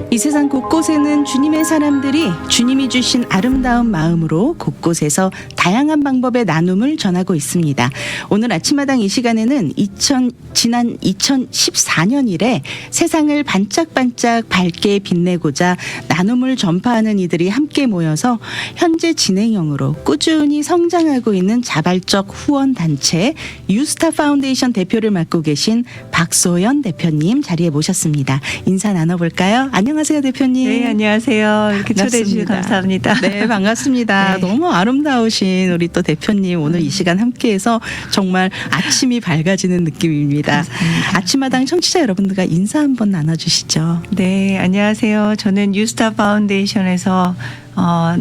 이 세상 곳곳에는 주님의 사람들이 주님이 주신 아름다운 마음으로 곳곳에서 다양한 방법의 나눔을 전하고 있습니다. 오늘 아침마당 이 시간에는 지난 2014년 이래 세상을 반짝반짝 밝게 빛내고자 나눔을 전파하는 이들이 함께 모여서 현재 진행형으로 꾸준히 성장하고 있는 자발적 후원단체 유스타 파운데이션 대표를 맡고 계신 박소연 대표님 자리에 모셨습니다. 인사 나눠볼까요? 안녕하세요, 대표님. 네, 안녕하세요. 이렇게 초대해 주셔서 감사합니다. 네, 반갑습니다. 네. 너무 아름다우신 우리 또 대표님 오늘 이 시간 함께해서 정말 아침이 밝아지는 느낌입니다. 감사합니다. 아침마당 청취자 여러분들과 인사 한번 나눠주시죠. 네, 안녕하세요. 저는 유스타 파운데이션에서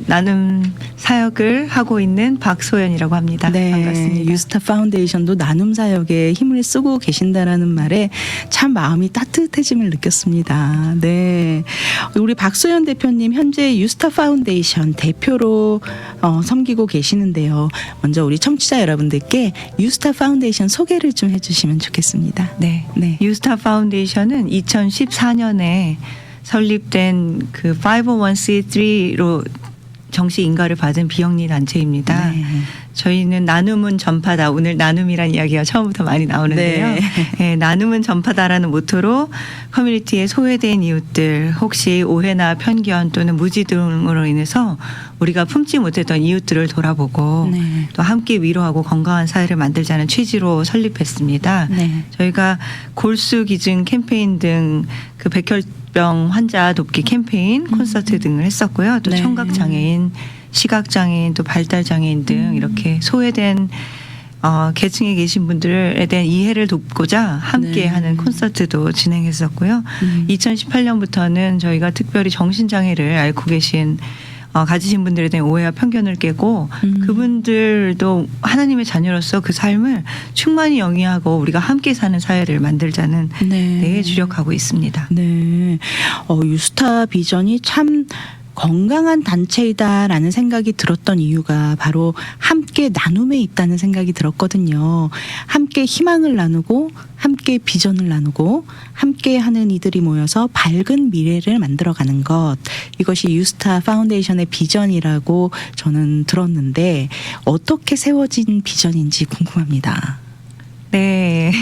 나눔 사역을 하고 있는 박소연이라고 합니다. 네, 반갑습니다. 유스타 파운데이션도 나눔 사역에 힘을 쓰고 계신다라는 말에 참 마음이 따뜻해짐을 느꼈습니다. 네, 우리 박소연 대표님 현재 유스타 파운데이션 대표로 섬기고 계시는데요. 먼저 우리 청취자 여러분들께 유스타 파운데이션 소개를 좀 해주시면 좋겠습니다. 네, 네. 유스타 파운데이션은 2014년에 설립된 그 501c3로 정식 인가를 받은 비영리 단체입니다. 네. 저희는 나눔은 전파다. 오늘 나눔이란 이야기가 처음부터 많이 나오는데요. 네. 네, 나눔은 전파다라는 모토로 커뮤니티에 소외된 이웃들, 혹시 오해나 편견 또는 무지 등으로 인해서 우리가 품지 못했던 이웃들을 돌아보고 네. 또 함께 위로하고 건강한 사회를 만들자는 취지로 설립했습니다. 네. 저희가 골수 기증 캠페인 등 그 백혈병 환자 돕기 캠페인, 콘서트 등을 했었고요. 또 네. 청각 장애인, 시각 장애인, 또 발달 장애인 등 이렇게 소외된 계층에 계신 분들에 대한 이해를 돕고자 함께 네. 하는 콘서트도 진행했었고요. 2018년부터는 저희가 특별히 정신장애를 앓고 계신 가지신 분들에 대한 오해와 편견을 깨고 그분들도 하나님의 자녀로서 그 삶을 충만히 영위하고 우리가 함께 사는 사회를 만들자는 네. 데에 주력하고 있습니다. 네. 유스타 비전이 참 건강한 단체이다라는 생각이 들었던 이유가 바로 함께 나눔에 있다는 생각이 들었거든요. 함께 희망을 나누고 함께 비전을 나누고 함께 하는 이들이 모여서 밝은 미래를 만들어가는 것, 이것이 유스타 파운데이션의 비전이라고 저는 들었는데 어떻게 세워진 비전인지 궁금합니다. 네.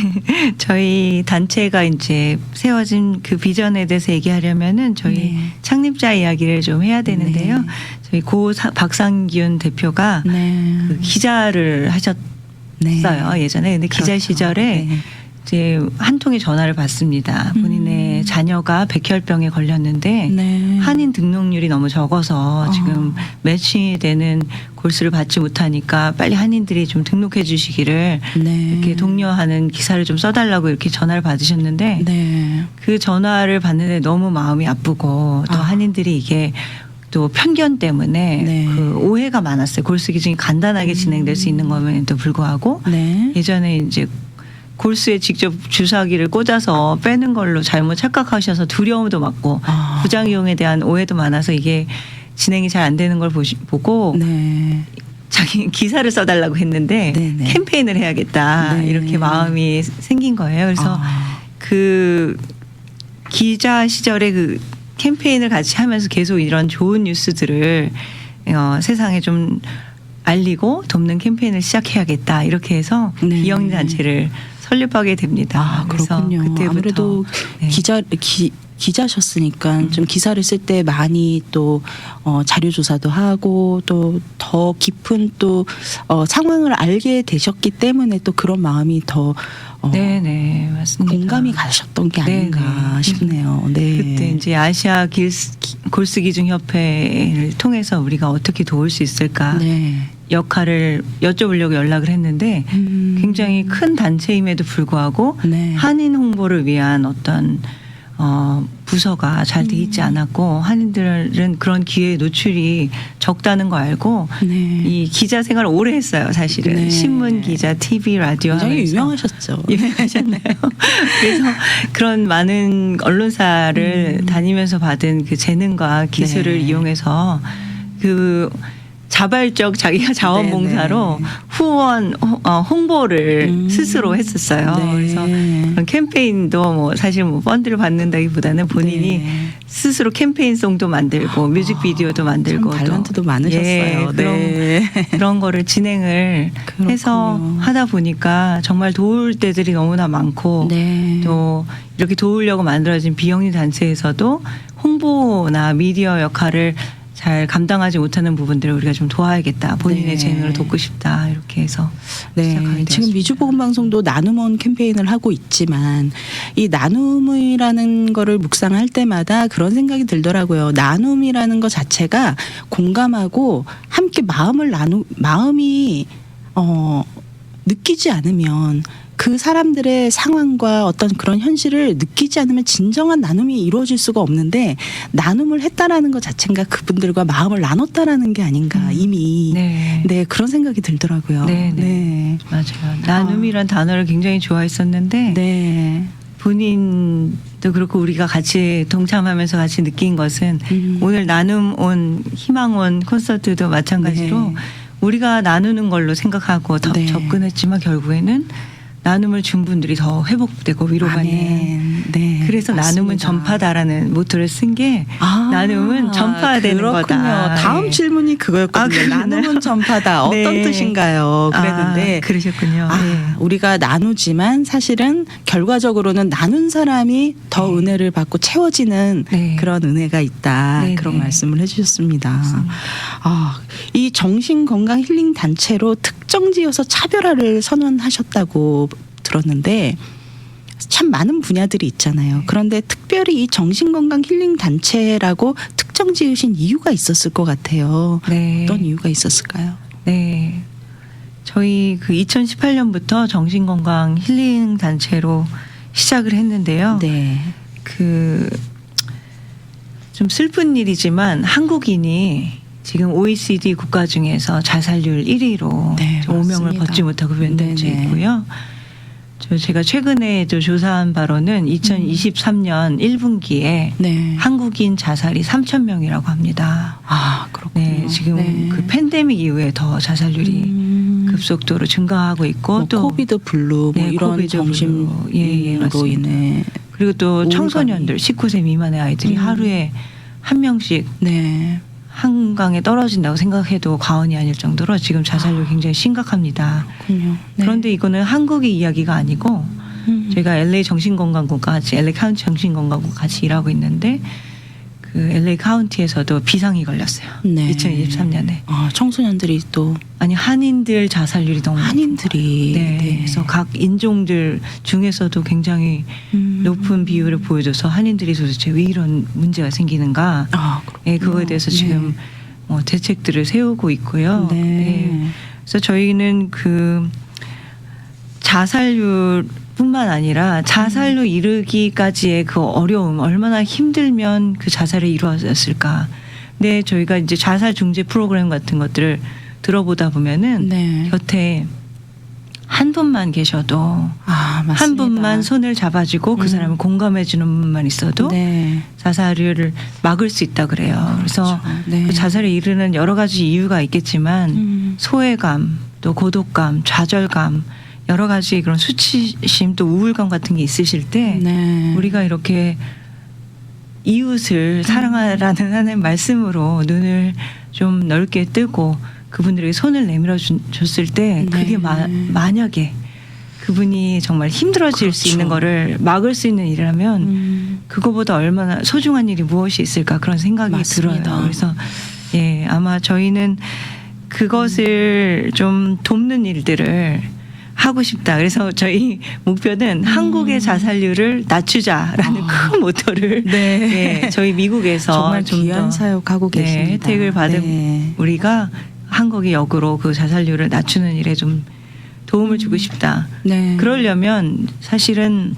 저희 단체가 이제 세워진 그 비전에 대해서 얘기하려면은 저희 네. 창립자 이야기를 좀 해야 되는데요. 네. 저희 박상균 대표가 네. 그 기자를 하셨어요. 네. 예전에. 근데 기자 그렇죠. 시절에 네. 이제 한 통의 전화를 받습니다. 본인의 자녀가 백혈병에 걸렸는데 네. 한인 등록률이 너무 적어서 지금 매칭이 되는 골수를 받지 못하니까 빨리 한인들이 좀 등록해 주시기를 네. 이렇게 독려하는 기사를 좀 써달라고 이렇게 전화를 받으셨는데 네. 그 전화를 받는데 너무 마음이 아프고 또 한인들이 이게 또 편견 때문에 네. 그 오해가 많았어요. 골수 기증이 간단하게 진행될 수 있는 것에도 불구하고 네. 예전에 이제 골수에 직접 주사기를 꽂아서 빼는 걸로 잘못 착각하셔서 두려움도 많고 부작용에 대한 오해도 많아서 이게 진행이 잘 안 되는 걸 보고 네. 자기 기사를 써달라고 했는데 네네. 캠페인을 해야겠다 네. 이렇게 마음이 생긴 거예요. 그래서 그 기자 시절에 그 캠페인을 같이 하면서 계속 이런 좋은 뉴스들을 세상에 좀 알리고 돕는 캠페인을 시작해야겠다 이렇게 해서 네. 비영리 단체를 설립하게 됩니다. 그래서 그렇군요. 그때부터 아무래도 네. 기자셨으니까 좀 기사를 쓸 때 많이 또 자료 조사도 하고 또 더 깊은 또 상황을 알게 되셨기 때문에 또 그런 마음이 더 네네 맞습니다. 공감이 가셨던 게 아닌가 네네. 싶네요. 네. 그때 이제 아시아 골수 기증 협회를 통해서 우리가 어떻게 도울 수 있을까 네. 역할을 여쭤보려고 연락을 했는데 굉장히 큰 단체임에도 불구하고 네. 한인 홍보를 위한 어떤 부서가 잘 돼 있지 않았고 한인들은 그런 기회에 노출이 적다는 거 알고 네. 이 기자 생활을 오래 했어요. 사실은 네. 신문 기자, TV, 라디오 굉장히 하면서 유명하셨죠. 유명하셨나요? 그래서 그런 많은 언론사를 다니면서 받은 그 재능과 기술을 네. 이용해서 그 자발적 자기가 자원봉사로 네네. 후원 홍보를 스스로 했었어요. 네. 그래서 그런 캠페인도 뭐 사실 뭐 펀드를 받는다기보다는 본인이 네. 스스로 캠페인송도 만들고 뮤직비디오도 만들고 참 탤런트도 많으셨어요. 예, 그런 거를 진행을 그렇군요. 해서 하다 보니까 정말 도울 때들이 너무나 많고 네. 또 이렇게 도우려고 만들어진 비영리 단체에서도 홍보나 미디어 역할을 잘 감당하지 못하는 부분들을 우리가 좀 도와야겠다. 본인의 네. 재능을 돕고 싶다. 이렇게 해서 네, 시작하게 지금 되었습니다. 미주보건방송도 나눔원 캠페인을 하고 있지만 이 나눔이라는 거를 묵상할 때마다 그런 생각이 들더라고요. 나눔이라는 것 자체가 공감하고 함께 마음이 느끼지 않으면 그 사람들의 상황과 어떤 그런 현실을 느끼지 않으면 진정한 나눔이 이루어질 수가 없는데 나눔을 했다라는 것 자체가 그분들과 마음을 나눴다라는 게 아닌가 이미 네. 그런 생각이 들더라고요. 네. 맞아요. 나눔이란 단어를 굉장히 좋아했었는데 네. 본인도 그렇고 우리가 같이 동참하면서 같이 느낀 것은 오늘 나눔 온 희망 온 콘서트도 마찬가지로 네. 우리가 나누는 걸로 생각하고 더 네. 접근했지만 결국에는 나눔을 준 분들이 더 회복되고 위로받는. 네. 그래서 나눔은 맞습니다. 전파다라는 모토를 쓴 게 나눔은 전파되는 그렇군요. 거다. 다음 네. 질문이 그거였거든요. 그러나요? 나눔은 전파다. 어떤 네. 뜻인가요? 그랬는데 그러셨군요. 네. 우리가 나누지만 사실은 결과적으로는 나눈 사람이 더 네. 은혜를 받고 채워지는 네. 그런 은혜가 있다. 네, 그런 네. 말씀을 해주셨습니다. 맞습니다. 이 정신건강 힐링 단체로 특정 지어서 차별화를 선언하셨다고 들었는데 참 많은 분야들이 있잖아요. 그런데 특별히 이 정신건강 힐링 단체라고 특정 지으신 이유가 있었을 것 같아요. 네. 어떤 이유가 있었을까요? 네. 저희 그 2018년부터 정신건강 힐링 단체로 시작을 했는데요. 네. 그 좀 슬픈 일이지만 한국인이 지금 OECD 국가 중에서 자살률 1위로 네, 오명을 맞습니다. 벗지 못하고 변동돼 네네. 있고요. 제가 최근에 조사한 바로는 2023년 1분기에 네. 한국인 자살이 3,000명이라고 합니다. 그렇군요. 네, 지금 네. 그 팬데믹 이후에 더 자살률이 급속도로 증가하고 있고 뭐 또 코비드 블루 뭐 네, 이런 코비드 정신으로 블루. 예, 맞습니다. 인해 그리고 또 우울감이. 청소년들 19세 미만의 아이들이 하루에 한 명씩 네. 한강에 떨어진다고 생각해도 과언이 아닐 정도로 지금 자살률이 굉장히 심각합니다. 그렇군요. 네. 그런데 이거는 한국의 이야기가 아니고 제가 LA 정신건강국과 같이 LA 카운티 정신건강국 같이 일하고 있는데 그 LA 카운티에서도 비상이 걸렸어요. 네. 2023년에. 청소년들이 또 아니 한인들 자살률이 너무 한인들이 네. 그래서 각 인종들 중에서도 굉장히 높은 비율을 보여줘서 한인들이 도대체 왜 이런 문제가 생기는가? 예, 그거에 대해서 지금 뭐 대책들을 세우고 있고요. 네. 네. 그래서 저희는 그 자살률뿐만 아니라 자살로 이르기까지의 그 어려움, 얼마나 힘들면 그 자살이 이루어졌을까? 근데 저희가 이제 자살 중재 프로그램 같은 것들을 들어보다 보면은 네. 곁에 한 분만 계셔도 맞습니다. 한 분만 손을 잡아주고 그 사람을 공감해주는 분만 있어도 네. 자살을 막을 수 있다 그래요. 그래서 네. 그 자살에 이르는 여러 가지 이유가 있겠지만 소외감, 또 고독감, 좌절감, 여러 가지 그런 수치심 또 우울감 같은 게 있으실 때 네. 우리가 이렇게 이웃을 사랑하라는 하는 말씀으로 눈을 좀 넓게 뜨고 그분들에게 손을 내밀어 줬을 때 그게 만약에 그분이 정말 힘들어질 수 있는 거를 막을 수 있는 일이라면 그거보다 얼마나 소중한 일이 무엇이 있을까 그런 생각이 맞습니다. 들어요. 그래서 예, 아마 저희는 그것을 좀 돕는 일들을 하고 싶다. 그래서 저희 목표는 한국의 자살률을 낮추자라는 큰 모토를 네. 예, 저희 미국에서 정말 좀 귀한 더 사역하고 계십니다. 혜택을 받은 네. 우리가 한국이 역으로 그 자살률을 낮추는 일에 좀 도움을 주고 싶다. 네. 그러려면 사실은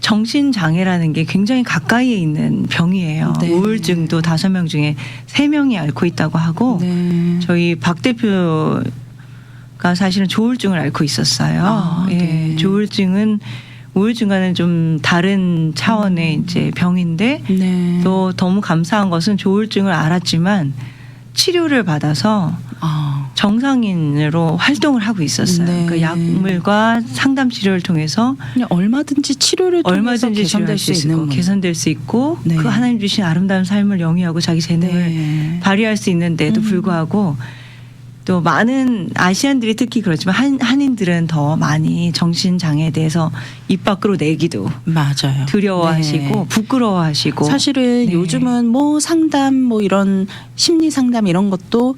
정신장애라는 게 굉장히 가까이에 있는 병이에요. 네. 우울증도 5명 중에 3명이 앓고 있다고 하고 네. 저희 박 대표가 사실은 조울증을 앓고 있었어요. 예, 네. 조울증은 우울증과는 좀 다른 차원의 이제 병인데 네. 또 너무 감사한 것은 조울증을 알았지만 치료를 받아서 아, 정상인으로 활동을 하고 있었어요. 네. 그 약물과 상담 치료를 통해서 그냥 얼마든지 치료를 통해서 얼마든지 개선될 치료할 수 수 있고 있는 개선될 수 있고 네. 그 하나님 주신 아름다운 삶을 영위하고 자기 재능을 네. 발휘할 수 있는데도 불구하고 또 많은 아시안들이 특히 그렇지만 한인들은 더 많이 정신장애에 대해서 입 밖으로 내기도 맞아요. 두려워하시고 네. 부끄러워하시고 사실은 네. 요즘은 뭐 상담 뭐 이런 심리 상담 이런 것도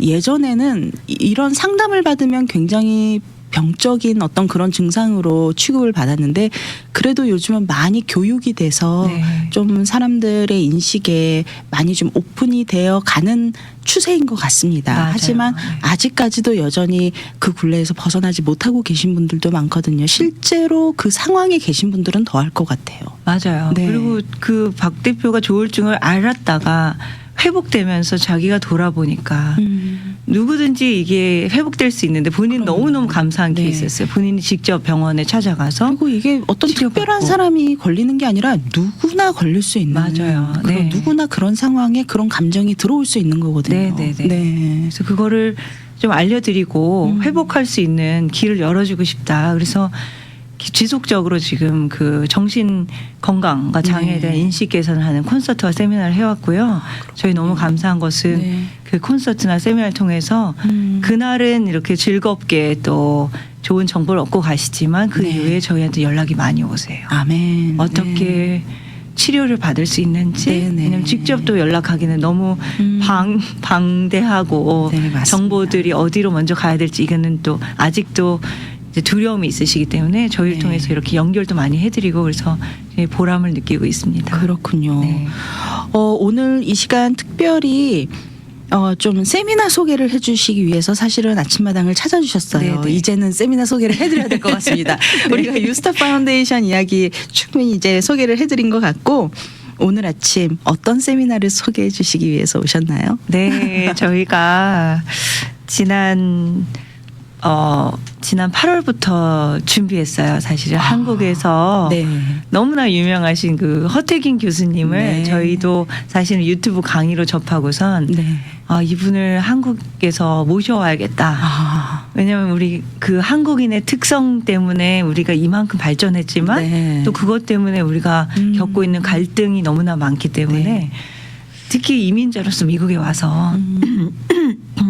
예전에는 이런 상담을 받으면 굉장히 병적인 어떤 그런 증상으로 취급을 받았는데 그래도 요즘은 많이 교육이 돼서 네. 좀 사람들의 인식에 많이 좀 오픈이 되어 가는 추세인 것 같습니다. 맞아요. 하지만 네. 아직까지도 여전히 그 굴레에서 벗어나지 못하고 계신 분들도 많거든요. 실제로 그 상황에 계신 분들은 더 할 것 같아요. 맞아요. 네. 그리고 그 박 대표가 조울증을 알았다가 회복되면서 자기가 돌아보니까 누구든지 이게 회복될 수 있는데 본인 그럼요. 너무너무 감사한 네. 케이스였어요. 본인이 직접 병원에 찾아가서 그리고 이게 어떤 치료받고. 특별한 사람이 걸리는 게 아니라 누구나 걸릴 수 있는 맞아요. 그런 네. 누구나 그런 상황에 그런 감정이 들어올 수 있는 거거든요. 네. 네. 그래서 그거를 좀 알려드리고 회복할 수 있는 길을 열어주고 싶다. 그래서 지속적으로 지금 그 정신 건강과 장애에 대한 네. 인식 개선을 하는 콘서트와 세미나를 해왔고요. 저희 너무 감사한 것은 네. 그 콘서트나 세미나를 통해서 그날은 이렇게 즐겁게 또 좋은 정보를 얻고 가시지만 그 네. 이후에 저희한테 연락이 많이 오세요. 아멘. 어떻게 네. 치료를 받을 수 있는지 네네. 왜냐면 직접 또 연락하기는 너무 방대하고 네, 맞습니다. 정보들이 어디로 먼저 가야 될지 이거는 또 아직도 이제 두려움이 있으시기 때문에 저희를 네. 통해서 이렇게 연결도 많이 해드리고 그래서 보람을 느끼고 있습니다. 그렇군요. 네. 오늘 이 시간 특별히 좀 세미나 소개를 해주시기 위해서 사실은 아침마당을 찾아주셨어요. 네네. 이제는 세미나 소개를 해드려야 될 것 같습니다. 우리가 유스타 파운데이션 이야기 충분히 이제 소개를 해드린 것 같고 오늘 아침 어떤 세미나를 소개해 주시기 위해서 오셨나요? 네, 저희가 지난 8월부터 준비했어요. 사실은 한국에서 네. 너무나 유명하신 그 허태긴 교수님을 네. 저희도 사실은 유튜브 강의로 접하고선 네. 이분을 한국에서 모셔와야겠다. 아, 왜냐하면 우리 그 한국인의 특성 때문에 우리가 이만큼 발전했지만 네. 또 그것 때문에 우리가 겪고 있는 갈등이 너무나 많기 때문에 네. 특히 이민자로서 미국에 와서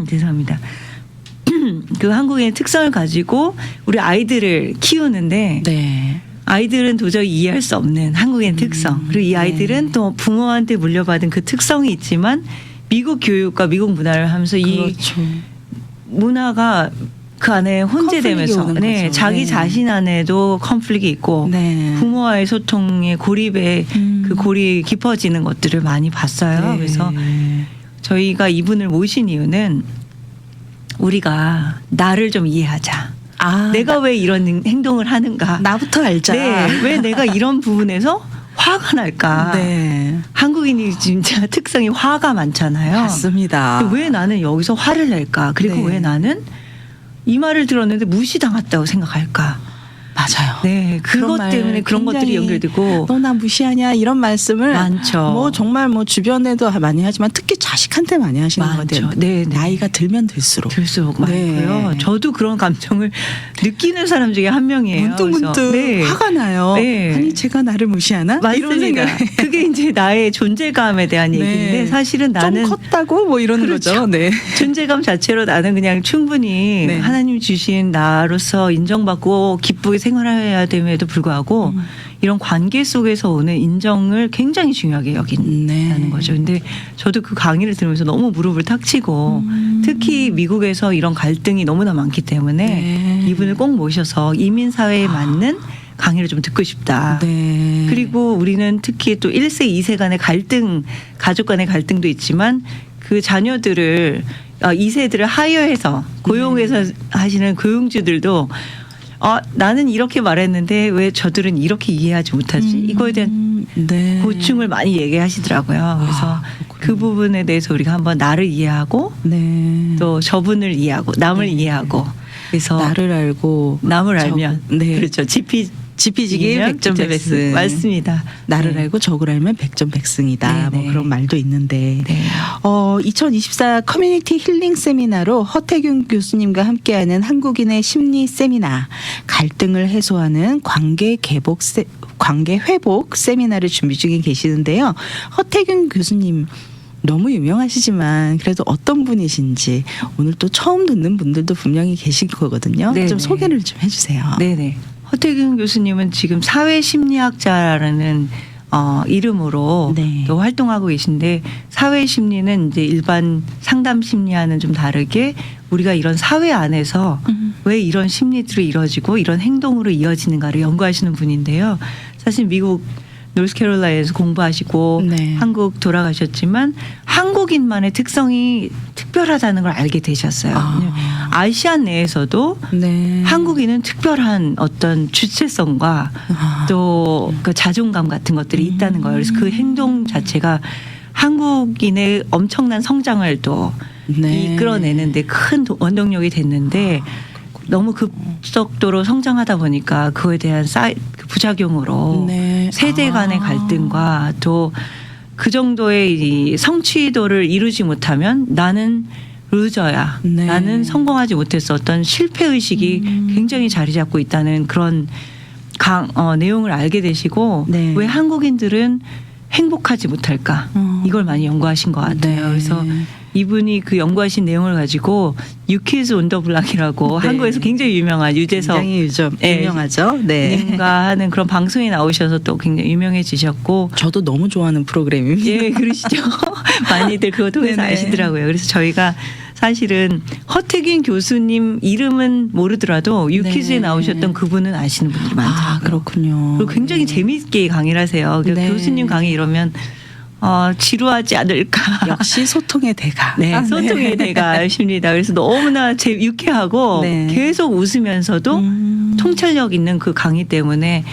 죄송합니다. 그 한국인의 특성을 가지고 우리 아이들을 키우는데 네. 아이들은 도저히 이해할 수 없는 한국인의 특성 그리고 이 아이들은 네. 또 부모한테 물려받은 그 특성이 있지만 미국 교육과 미국 문화를 하면서 이 그렇죠. 문화가 그 안에 혼재되면서 컨플릭이 오는 네, 거죠. 자기 네. 자신 안에도 컨플릭이 있고 네. 부모와의 소통의 고립에 그 고립이 깊어지는 것들을 많이 봤어요. 네. 그래서 저희가 이분을 모신 이유는 우리가 나를 좀 이해하자. 아, 내가 왜 이런 행동을 하는가? 나부터 알자. 네, 왜 내가 이런 부분에서 화가 날까? 네. 한국인이 진짜 특성이 화가 많잖아요. 맞습니다. 왜 나는 여기서 화를 낼까? 그리고 네. 왜 나는 이 말을 들었는데 무시당했다고 생각할까? 맞아요. 네, 그런 그것 말 때문에 그런 것들이 굉장히 연결되고 너 나 무시하냐 이런 말씀을 많죠. 뭐 정말 뭐 주변에도 많이 하지만 특히 자식한테 많이 하시는 것 많죠. 같아요. 네, 네. 나이가 들면 들수록 들수록 네. 많고요. 저도 그런 감정을 느끼는 사람 중에 한 명이에요. 문득문득 그래서 네. 화가 나요. 네. 아니 제가 나를 무시하나? 이런 맞습니다. 생각. 그게 이제 나의 존재감에 대한 얘기인데 사실은 나는 좀 컸다고 뭐 이러는 그렇죠. 거죠. 네. 존재감 자체로 나는 그냥 충분히 네. 하나님 주신 나로서 인정받고 기쁘게 생활해야 됨에도 불구하고 이런 관계 속에서 오는 인정을 굉장히 중요하게 여긴다는 네. 거죠. 근데 저도 그 강의를 들으면서 너무 무릎을 탁 치고 특히 미국에서 이런 갈등이 너무나 많기 때문에 네. 이분을 꼭 모셔서 이민 사회에 맞는 강의를 좀 듣고 싶다. 네. 그리고 우리는 특히 또 1세, 2세 간의 갈등, 가족 간의 갈등도 있지만 그 자녀들을 2세들을 하여해서 고용해서 하시는 고용주들도 나는 이렇게 말했는데 왜 저들은 이렇게 이해하지 못하지? 이거에 대한 네. 고충을 많이 얘기하시더라고요. 그래서 그렇군요. 그 부분에 대해서 우리가 한번 나를 이해하고 네. 또 저분을 이해하고 남을 네. 이해하고 그래서 나를 알고 남을 알면 네. 그렇죠. 지피 지피지기 백전백승. 맞습니다. 나를 네. 알고 적을 알면 백전백승이다. 네, 뭐 네. 그런 말도 있는데. 네. 2024 커뮤니티 힐링 세미나로 허태균 교수님과 함께하는 한국인의 심리 세미나, 갈등을 해소하는 관계 회복 세미나를 준비 중에 계시는데요. 허태균 교수님 너무 유명하시지만 그래도 어떤 분이신지 오늘 또 처음 듣는 분들도 분명히 계실 거거든요. 네네. 좀 소개를 좀 해주세요. 네네. 허태균 교수님은 지금 사회심리학자라는 이름으로 네. 또 활동하고 계신데, 사회심리는 이제 일반 상담심리와는 좀 다르게 우리가 이런 사회 안에서 왜 이런 심리들이 이루어지고 이런 행동으로 이어지는가를 연구하시는 분인데요. 사실 미국 노스캐롤라이나에서 공부하시고 네. 한국 돌아가셨지만 한국인만의 특성이 특별하다는 걸 알게 되셨어요. 아시안 내에서도 네. 한국인은 특별한 어떤 주체성과 또 그 자존감 같은 것들이 있다는 거예요. 그래서 그 행동 자체가 한국인의 엄청난 성장을 또 네. 이끌어내는데 큰 원동력이 됐는데, 너무 급속도로 성장하다 보니까 그거에 대한 그 부작용으로 네. 세대 간의 갈등과 또 그 정도의 이 성취도를 이루지 못하면 나는 루저야. 네. 나는 성공하지 못했어. 어떤 실패 의식이 굉장히 자리 잡고 있다는 그런 내용을 알게 되시고, 네. 왜 한국인들은 행복하지 못할까? 이걸 많이 연구하신 것 같아요. 네. 그래서 이분이 그 연구하신 내용을 가지고 유키즈 온 더 블락이라고 네. 한국에서 굉장히 유명한 유재석 굉장히 네. 유명하죠. 네. 님과 하는 그런 방송에 나오셔서 또 굉장히 유명해지셨고. 저도 너무 좋아하는 프로그램입니다. 예, 그러시죠. 많이들 그거 통해서 네네. 아시더라고요. 그래서 저희가 사실은 허태균 교수님 이름은 모르더라도 유퀴즈에 네. 나오셨던 그분은 아시는 분들이 많더라고요. 아, 그렇군요. 그리고 굉장히 재미있게 강의를 하세요. 그러니까 네. 교수님 강의 이러면 지루하지 않을까. 역시 소통의 대가. 네, 아, 소통의 대가십니다. 그래서 너무나 유쾌하고 네. 계속 웃으면서도 통찰력 있는 그 강의 때문에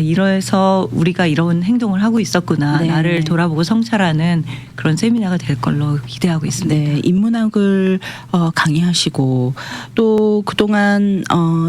이래서 우리가 이런 행동을 하고 있었구나. 네. 나를 돌아보고 성찰하는 그런 세미나가 될 걸로 기대하고 있습니다. 네, 인문학을 강의하시고 또 그동안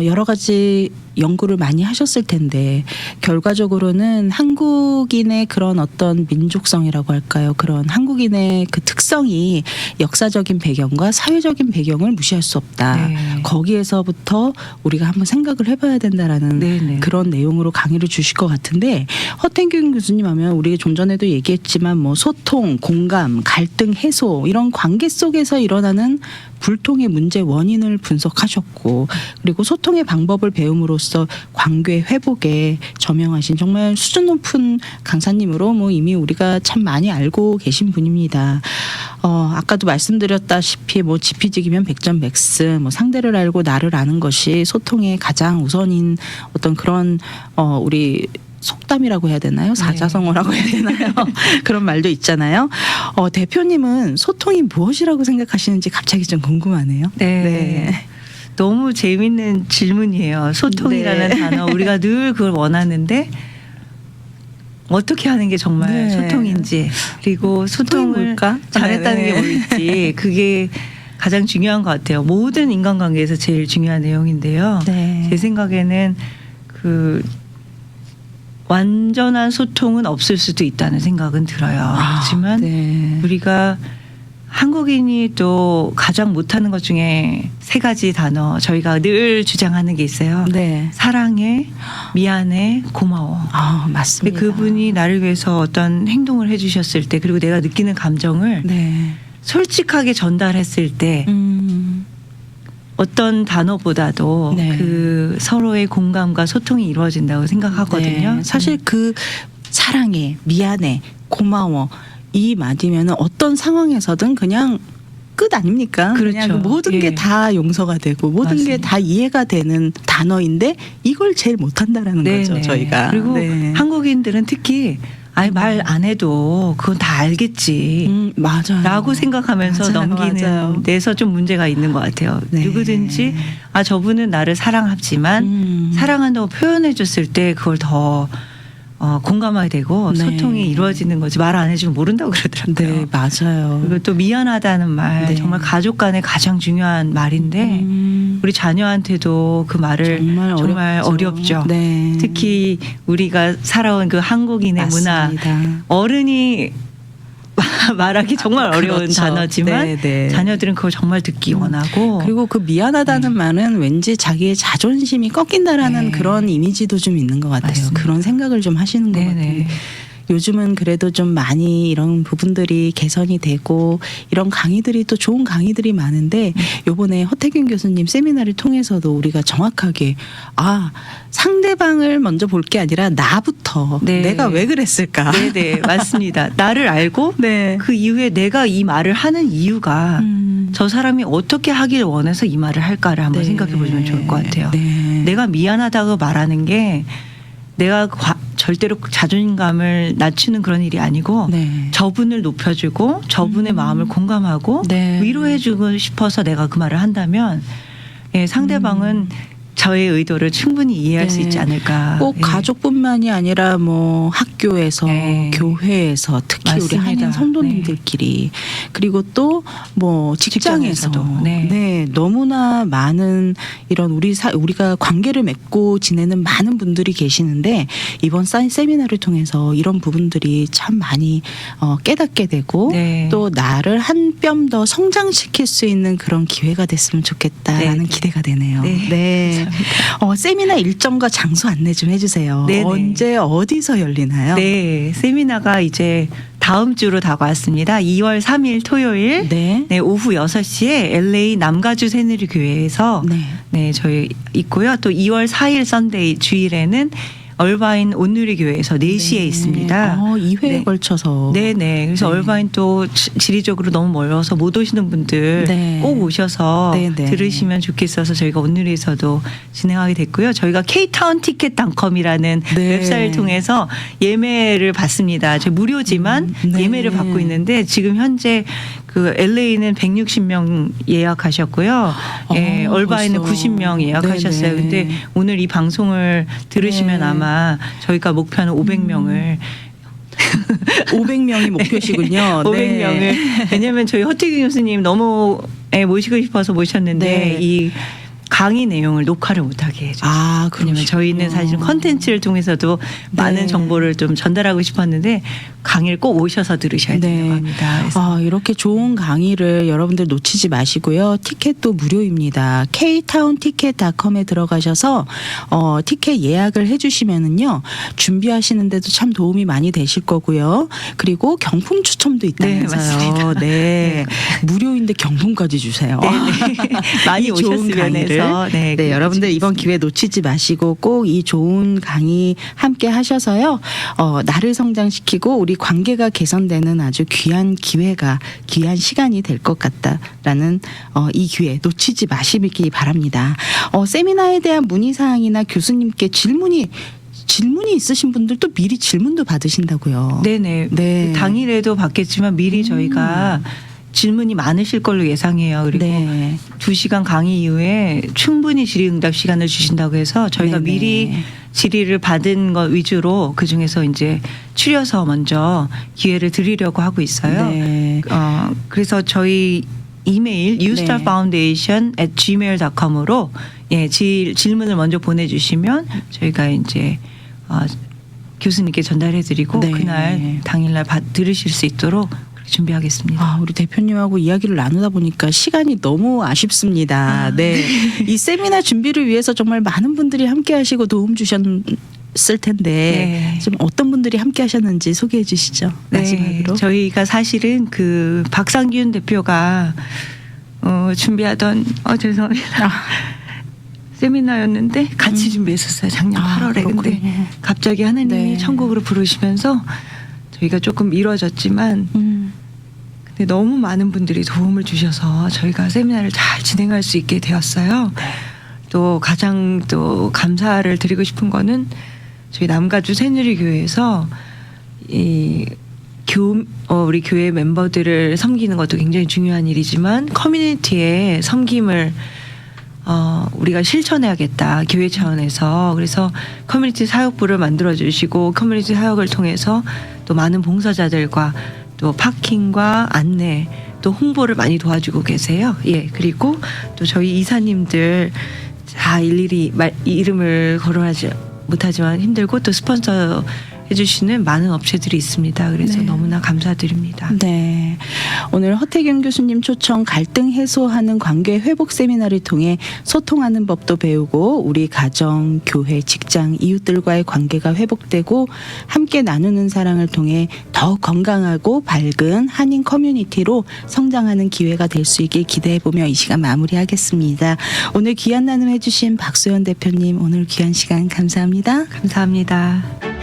여러 가지 연구를 많이 하셨을 텐데 결과적으로는 한국인의 그런 어떤 민족성이라고 할까요? 그런 한국인의 그 특성이 역사적인 배경과 사회적인 배경을 무시할 수 없다. 네. 거기에서부터 우리가 한번 생각을 해봐야 된다라는 네네. 그런 내용으로 강의를 주실 것 같은데, 허태균 교수님 하면 우리가 좀 전에도 얘기했지만 뭐 소통, 공감, 갈등 해소 이런 관계 속에서 일어나는 불통의 문제 원인을 분석하셨고, 그리고 소통의 방법을 배움으로써 관계 회복에 저명하신 정말 수준 높은 강사님으로 뭐 이미 우리가 참 많이 알고 계신 분입니다. 아까도 말씀드렸다시피 뭐 지피지기면 백전백승, 뭐 상대를 알고 나를 아는 것이 소통의 가장 우선인 어떤 그런 우리 속담이라고 해야 되나요? 사자성어라고 해야 되나요? 그런 말도 있잖아요. 대표님은 소통이 무엇이라고 생각하시는지 갑자기 좀 궁금하네요. 네. 너무 재밌는 질문이에요. 소통이라는 네. 단어. 우리가 늘 그걸 원하는데 어떻게 하는 게 정말 네. 소통인지, 그리고 소통을 뭘까? 잘했다는 네. 게 뭘지, 그게 가장 중요한 것 같아요. 모든 인간관계에서 제일 중요한 내용인데요. 네. 제 생각에는 그 완전한 소통은 없을 수도 있다는 생각은 들어요. 그렇지만 네. 우리가 한국인이 또 가장 못하는 것 중에 세 가지 단어, 저희가 늘 주장하는 게 있어요. 네. 사랑해, 미안해, 고마워. 근데 맞습니다. 그분이 나를 위해서 어떤 행동을 해주셨을 때, 그리고 내가 느끼는 감정을 네. 솔직하게 전달했을 때 어떤 단어보다도 네. 그 서로의 공감과 소통이 이루어진다고 생각하거든요. 네. 사실 그 사랑해, 미안해, 고마워 이 말이면 어떤 상황에서든 그냥 끝 아닙니까? 그렇죠. 그냥 모든 예. 게 다 용서가 되고 모든 게 맞습니다. 다 이해가 되는 단어인데 이걸 제일 못한다라는 거죠, 네네. 저희가. 그리고 네. 한국인들은 특히 말 안 해도 그건 다 알겠지. 맞아요. 라고 생각하면서 맞아요, 넘기는 맞아요. 데서 좀 문제가 있는 것 같아요. 네. 누구든지 저분은 나를 사랑하지만 사랑한다고 표현해 줬을 때 그걸 더 공감하게 되고 네. 소통이 이루어지는 거지 말 안 해주면 모른다고 그러더라고요. 네, 맞아요. 그리고 또 미안하다는 말 네. 정말 가족 간에 가장 중요한 말인데 우리 자녀한테도 그 말을 정말 어렵죠. 네. 특히 우리가 살아온 그 한국인의 문화 맞습니다. 어른이 말하기 정말 어려운 그렇죠. 단어지만 네, 네. 자녀들은 그걸 정말 듣기 원하고 그리고 그 미안하다는 말은 왠지 자기의 자존심이 꺾인다라는 네. 그런 이미지도 좀 있는 것 같아요. 맞습니다. 그런 생각을 좀 하시는 것 네네. 같아요. 요즘은 그래도 좀 많이 이런 부분들이 개선이 되고 이런 강의들이 또 좋은 강의들이 많은데 요번에 허태균 교수님 세미나를 통해서도 우리가 정확하게 상대방을 먼저 볼 게 아니라 나부터 네. 내가 왜 그랬을까. 네네 맞습니다. 나를 알고 네. 그 이후에 내가 이 말을 하는 이유가 저 사람이 어떻게 하길 원해서 이 말을 할까를 한번 네. 생각해 보시면 좋을 것 같아요. 네. 내가 미안하다고 말하는 게 내가 절대로 자존감을 낮추는 그런 일이 아니고 네. 저분을 높여주고 저분의 마음을 공감하고 네. 위로해주고 싶어서 내가 그 말을 한다면 상대방은 저의 의도를 충분히 이해할 수 네. 있지 않을까. 꼭 예. 가족뿐만이 아니라 뭐 학교에서 네. 교회에서 특히 우리 맞습니다. 한인 성도님들끼리 그리고 또 뭐 직장에서도 직장에서도. 네. 너무나 많은 이런 우리가 관계를 맺고 지내는 많은 분들이 계시는데 이번 세미나를 통해서 이런 부분들이 참 많이 깨닫게 되고 네. 또 나를 한 뼘 더 성장시킬 수 있는 그런 기회가 됐으면 좋겠다라는 네. 기대가 되네요. 네. 세미나 일정과 장소 안내 좀 해주세요. 네네. 언제 어디서 열리나요? 네, 세미나가 이제 다음 주로 다가왔습니다. 2월 3일 토요일 네. 네, 오후 6시에 LA 남가주 새누리교회에서 네. 네, 저희 있고요. 또 2월 4일 선데이 주일에는 얼바인 온누리교회에서 4시에 있습니다. 2회에 네. 걸쳐서. 네네. 그래서 네. 얼바인 또 지리적으로 너무 멀어서 못 오시는 분들 네. 꼭 오셔서 네네. 들으시면 좋겠어서 저희가 온누리에서도 진행하게 됐고요. 저희가 ktownticket.com이라는 네. 웹사이트를 통해서 예매를 받습니다. 저희 무료지만 네. 예매를 받고 있는데 지금 현재 그 LA는 160명 예약하셨고요. 예, 얼바인은 벌써. 90명 예약하셨어요. 네네. 근데 오늘 이 방송을 들으시면 네. 아마 저희가 목표는 500명을 500명이 목표시군요. 500명을 왜냐하면 저희 허태균 교수님 너무 모시고 싶어서 모셨는데 네. 이 강의 내용을 녹화를 못하게 해줘요. 왜냐면 저희는 사실 컨텐츠를 통해서도 많은 정보를 좀 전달하고 싶었는데 강의를 꼭 오셔서 들으셔야 된다고 합니다. 그래서 이렇게 좋은 강의를 여러분들 놓치지 마시고요. 티켓도 무료입니다. ktownticket.com에 들어가셔서 티켓 예약을 해주시면은요 준비하시는데도 참 도움이 많이 되실 거고요. 그리고 경품 추첨도 있다면서요. 네, 맞습니다. 네, 무료인데 경품까지 주세요. 네. 많이 이 좋은 오셨으면 강의를. 해서 네, 여러분들 이번 기회 놓치지 마시고 꼭 이 좋은 강의 함께 하셔서요. 나를 성장시키고 우리 관계가 개선되는 아주 귀한 시간이 될 것 같다라는 이 기회 놓치지 마시기 바랍니다. 세미나에 대한 문의사항이나 교수님께 질문이 있으신 분들도 미리 질문도 받으신다고요. 네네. 네. 당일에도 받겠지만 미리 저희가 질문이 많으실 걸로 예상해요. 그리고 네. 2시간 강의 이후에 충분히 질의응답 시간을 주신다고 해서 저희가 네네. 미리 질의를 받은 것 위주로 그중에서 이제 추려서 먼저 기회를 드리려고 하고 있어요. 네. 그래서 저희 이메일 ustarfoundation@gmail.com으로 질문을 먼저 보내주시면 저희가 이제 교수님께 전달해드리고 네. 그날 당일날 들으실 수 있도록 준비하겠습니다. 우리 대표님하고 이야기를 나누다 보니까 시간이 너무 아쉽습니다. 네. 이 세미나 준비를 위해서 정말 많은 분들이 함께 하시고 도움 주셨을 텐데 네. 좀 어떤 분들이 함께 하셨는지 소개해 주시죠. 마지막으로. 저희가 사실은 그 박상균 대표가 준비하던 죄송합니다. 세미나였는데 같이 준비했었어요. 작년 8월에. 근데 갑자기 하나님이 천국으로 부르시면서 저희가 조금 미뤄졌지만 근데 너무 많은 분들이 도움을 주셔서 저희가 세미나를 잘 진행할 수 있게 되었어요. 또 가장 또 감사를 드리고 싶은 거는 저희 남가주 새누리교회에서 우리 교회 멤버들을 섬기는 것도 굉장히 중요한 일이지만 커뮤니티에 섬김을 우리가 실천해야겠다. 교회 차원에서. 그래서 커뮤니티 사역부를 만들어 주시고 커뮤니티 사역을 통해서 또 많은 봉사자들과 또 파킹과 안내 또 홍보를 많이 도와주고 계세요. 예. 그리고 또 저희 이사님들 다 일일이 이름을 거론하지 못하지만 힘들고 또 스폰서 해주시는 많은 업체들이 있습니다. 그래서 네. 너무나 감사드립니다. 네. 오늘 허태경 교수님 초청 갈등 해소하는 관계 회복 세미나를 통해 소통하는 법도 배우고 우리 가정, 교회, 직장, 이웃들과의 관계가 회복되고 함께 나누는 사랑을 통해 더 건강하고 밝은 한인 커뮤니티로 성장하는 기회가 될 수 있길 기대해보며 이 시간 마무리하겠습니다. 오늘 귀한 나눔 해주신 박소연 대표님 오늘 귀한 시간 감사합니다. 감사합니다.